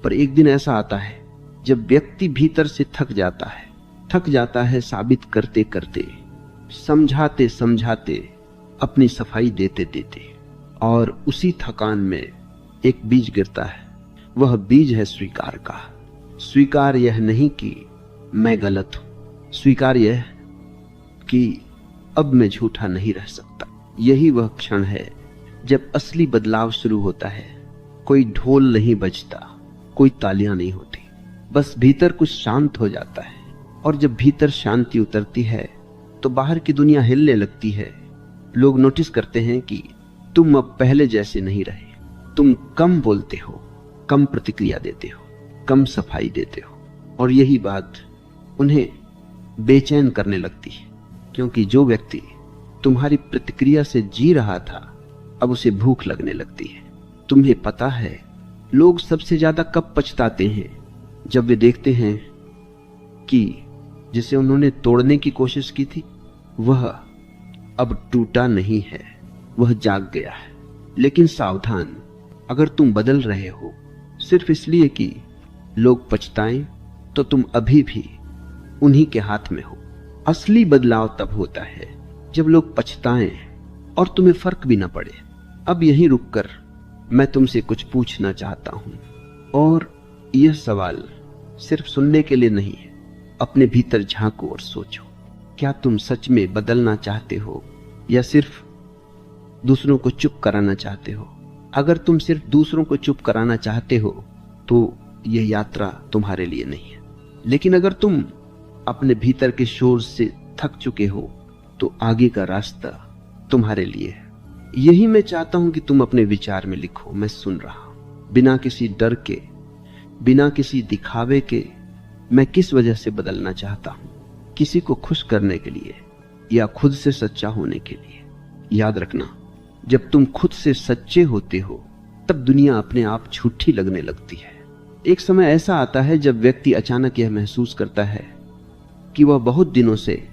पर एक दिन ऐसा आता है जब व्यक्ति भीतर से थक जाता है साबित करते करते, समझाते समझाते, अपनी सफाई देते देते, और उसी थकान में एक बीज गिरता है। वह बीज है स्वीकार का। स्वीकार यह नहीं कि मैं गलत हूं, स्वीकार यह कि अब मैं झूठा नहीं रह सकता। यही वह क्षण है जब असली बदलाव शुरू होता है। कोई ढोल नहीं बजता, कोई तालियां नहीं होती, बस भीतर कुछ शांत हो जाता है। और जब भीतर शांति उतरती है तो बाहर की दुनिया हिलने लगती है। लोग नोटिस करते हैं कि तुम अब पहले जैसे नहीं रहे। तुम कम बोलते हो, कम प्रतिक्रिया देते हो, कम सफाई देते हो, और यही बात उन्हें बेचैन करने लगती है, क्योंकि जो व्यक्ति तुम्हारी प्रतिक्रिया से जी रहा था अब उसे भूख लगने लगती है। तुम्हें पता है लोग सबसे ज्यादा कब पछताते हैं? जब वे देखते हैं कि जिसे उन्होंने तोड़ने की कोशिश की थी वह अब टूटा नहीं है, वह जाग गया है। लेकिन सावधान, अगर तुम बदल रहे हो सिर्फ इसलिए कि लोग पछताएं तो तुम अभी भी उन्हीं के हाथ में हो। असली बदलाव तब होता है जब लोग पछताएं और तुम्हें फर्क भी ना पड़े। अब यहीं रुककर मैं तुमसे कुछ पूछना चाहता हूं, और यह सवाल सिर्फ सुनने के लिए नहीं है। अपने भीतर झांको और सोचो, क्या तुम सच में बदलना चाहते हो या सिर्फ दूसरों को चुप कराना चाहते हो? अगर तुम सिर्फ दूसरों को चुप कराना चाहते हो तो यह यात्रा तुम्हारे लिए नहीं है। लेकिन अगर तुम अपने भीतर के शोर से थक चुके हो तो आगे का रास्ता तुम्हारे लिए है। यही मैं चाहता हूं कि तुम अपने विचार में लिखो। मैं सुन रहा हूं, बिना किसी डर के, बिना किसी दिखावे के। मैं किस वजह से बदलना चाहता हूं? किसी को खुश करने के लिए या खुद से सच्चा होने के लिए? याद रखना, जब तुम खुद से सच्चे होते हो तब दुनिया अपने आप झूठी लगने लगती है। एक समय ऐसा आता है जब व्यक्ति अचानक यह महसूस करता है कि वह बहुत दिनों से